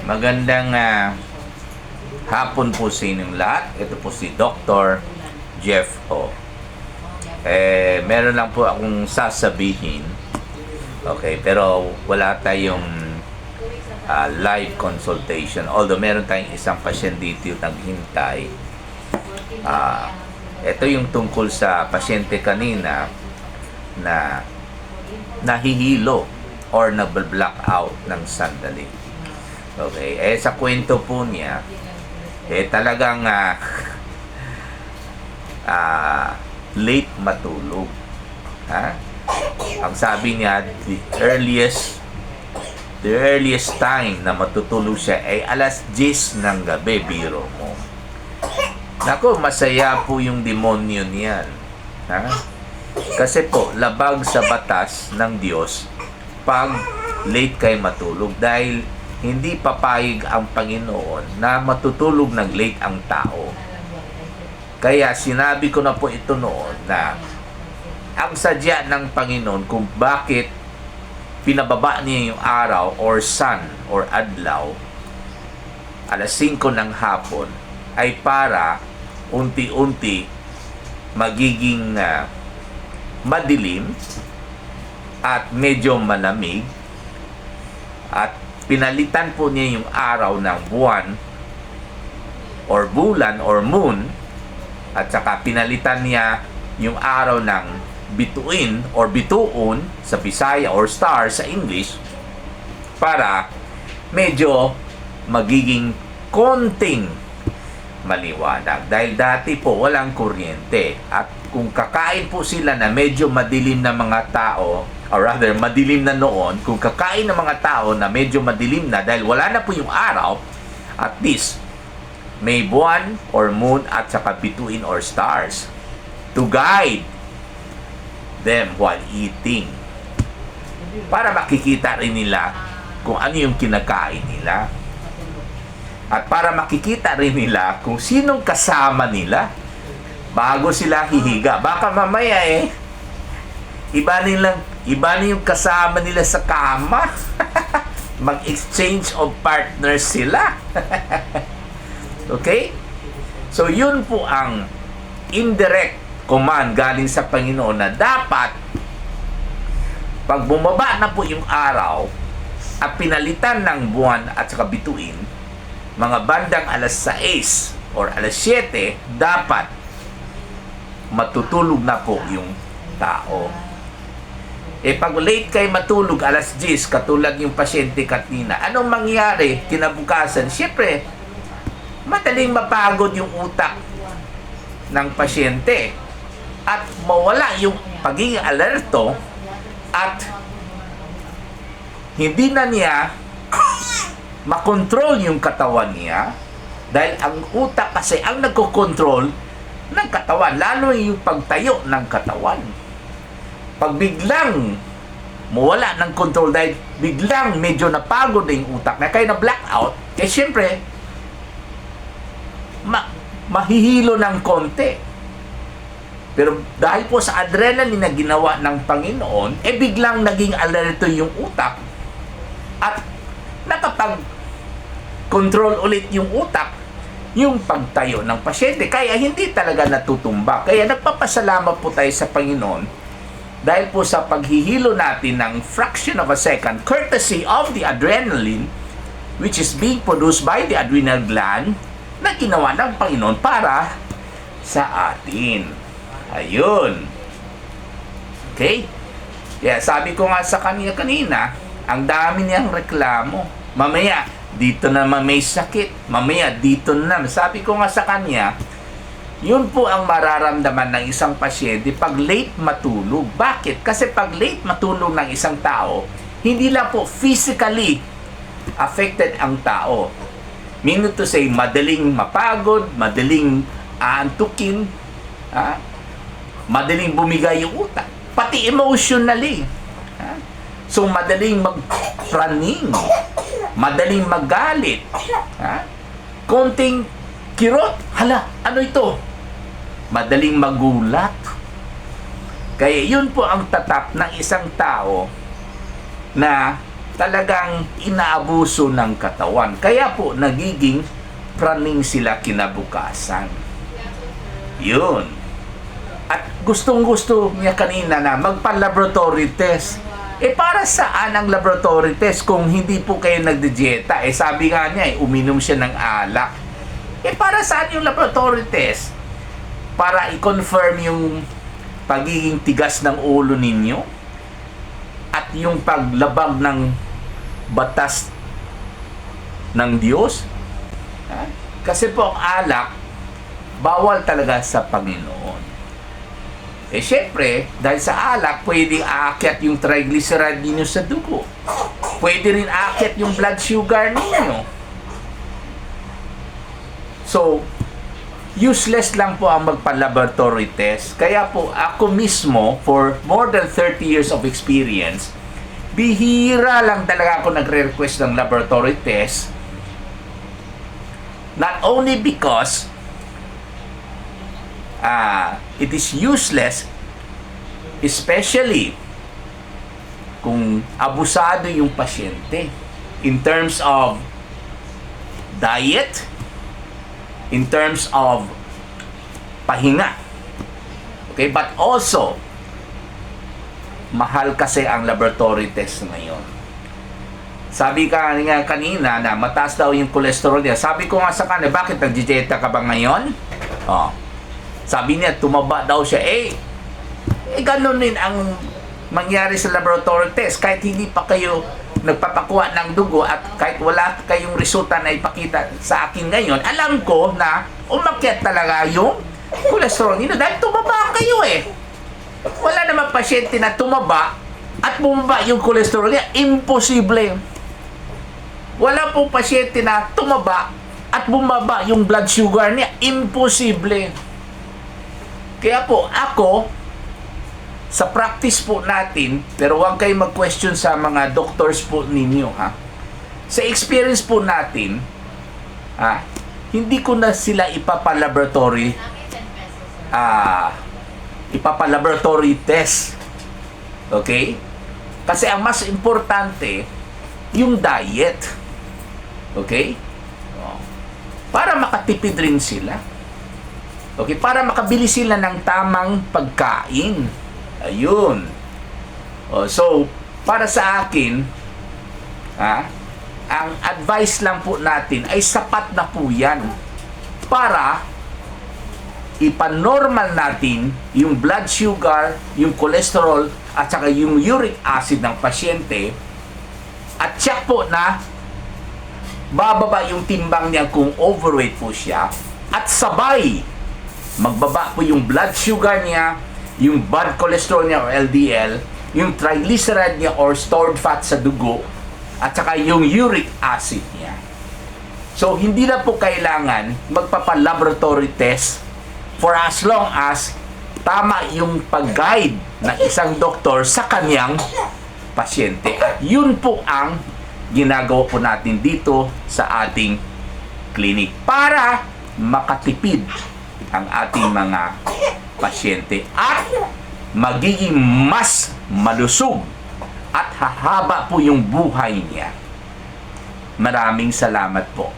Magandang hapon po sa inyong lahat. Ito po si Dr. Jeff Ho. Meron lang po akong sasabihin. Okay, pero wala tayong live consultation. Although meron tayong isang pasyente dito naghintay. Ito yung tungkol sa pasyente kanina na nahihilo or nag-black out ng sandali. Okay, sa kwento po niya, talagang late matulog. Ang sabi niya, the earliest time na matutulog siya ay alas 10 ng gabi, biro mo. Nako, masaya po yung demonyo niyan. Kasi po, labag sa batas ng Diyos pag late kayo matulog dahil hindi papayag ang Panginoon na matutulog ng late ang tao. Kaya sinabi ko na po ito noon na ang sadya ng Panginoon kung bakit pinababa niya yung araw or sun or adlaw alas 5 ng hapon ay para unti-unti magiging madilim at medyo malamig, at pinalitan po niya yung araw ng buwan or bulan or moon, at saka pinalitan niya yung araw ng bituin or bituon sa Bisaya or star sa English para medyo magiging konting maliwanag. Dahil dati po walang kuryente, at kung kakain po sila na medyo madilim na mga tao, or rather madilim na noon, kung kakain ng mga tao na medyo madilim na dahil wala na po yung araw, at least may buwan or moon at saka bituin or stars to guide them while eating, para makikita rin nila kung ano yung kinakain nila, at para makikita rin nila kung sinong kasama nila bago sila hihiga. Baka mamaya iba na yung kasama nila sa kama. Mag-exchange of partners sila. Okay? So yun po ang indirect command galing sa Panginoon na dapat pag bumaba na po yung araw at pinalitan ng buwan at saka bituin, mga bandang alas 6 or alas 7, dapat matutulog na po yung tao. Pag late kayo matulog alas 10, katulad yung pasyente kanina, anong mangyari kinabukasan? Siyempre, madaling mapagod yung utak ng pasyente at mawala yung pagiging alerto, at hindi na niya makontrol yung katawan niya, dahil ang utak kasi ang nagkokontrol ng katawan, lalo yung pagtayo ng katawan. Pag biglang mawala ng control dahil biglang medyo napagod na yung utak na kaya na blackout, kaya syempre mahihilo ng konti. Pero dahil po sa adrenaline na ginawa ng Panginoon, biglang naging alerto yung utak at nakapag-control ulit yung utak, yung pagtayo ng pasyente. Kaya hindi talaga natutumba. Kaya nagpapasalamat po tayo sa Panginoon dahil po sa paghihilo natin ng fraction of a second, courtesy of the adrenaline, which is being produced by the adrenal gland, na ginawa ng Panginoon para sa atin. Ayun. Okay? Kaya sabi ko nga sa kanya kanina, ang dami niyang reklamo. Mamaya, dito naman may sakit. Mamaya, dito na. Sabi ko nga sa kanya, yun po ang mararamdaman ng isang pasyente pag late matulog. Bakit? Kasi pag late matulog ng isang tao, hindi lang po physically affected ang tao. Meaning to say, madaling mapagod, madaling aantukin, madaling bumigay yung utak, pati emotionally. So, madaling mag-praning, madaling magalit, konting kirot, hala, ano ito? Madaling magulat. Kaya yun po ang tatak ng isang tao na talagang inaabuso ng katawan. Kaya po, nagiging praning sila kinabukasan. Yun. At gustong-gusto niya kanina na magpa-laboratory test. Para saan ang laboratory test kung hindi po kayo nagdidieta? Sabi nga niya, uminom siya ng alak. Para saan yung laboratory test? Para i-confirm yung pagiging tigas ng ulo ninyo at yung paglabag ng batas ng Diyos. Kasi po ang alak, bawal talaga sa Panginoon. Syempre, dahil sa alak, pwedeng aakyat yung triglyceride ninyo sa dugo. Pwede rin aakyat yung blood sugar ninyo. So, useless lang po ang magpa-laboratory test. Kaya po, ako mismo, for more than 30 years of experience, bihira lang talaga ako nagre-request ng laboratory test. Not only because it is useless, especially kung abusado yung pasyente in terms of diet, in terms of pahinga. Okay, but also mahal kasi ang laboratory test ngayon. Sabi ka nga kanina na mataas daw yung cholesterol niya. Sabi ko nga sa kanya, bakit nag-dieta ka ba ngayon? Sabi niya, tumaba daw siya. Ganun din ang mangyari sa laboratory test. Kahit hindi pa kayo nagpapakuha ng dugo at kahit wala kayong resulta na ipakita sa akin ngayon, alam ko na umakyat talaga yung cholesterol niyo dahil tumaba kayo Wala namang pasyente na tumaba at bumaba yung cholesterol niya. Imposible. Wala pong pasyente na tumaba at bumaba yung blood sugar niya. Imposible. Kaya po, ako, sa practice po natin, pero huwag kayo mag-question sa mga doctors po ninyo, Sa experience po natin, hindi ko na sila ipapalaboratory test. Okay? Kasi ang mas importante, yung diet. Okay? Para makatipid rin sila. Okay, para makabili sila ng tamang pagkain. Ayun. So, para sa akin, ang advice lang po natin ay sapat na po yan para ipanormal natin yung blood sugar, yung cholesterol, at saka yung uric acid ng pasyente at check po na bababa yung timbang niya kung overweight po siya at sabay magbaba po yung blood sugar niya, yung bad cholesterol niya o LDL, yung triglyceride niya or stored fat sa dugo, at saka yung uric acid niya. So, hindi na po kailangan magpapa-laboratory test for as long as tama yung pag-guide ng isang doktor sa kanyang pasyente. At yun po ang ginagawa po natin dito sa ating clinic para makatipid ang ating mga pasyente at magiging mas malusog at hahaba po yung buhay niya. Maraming salamat po.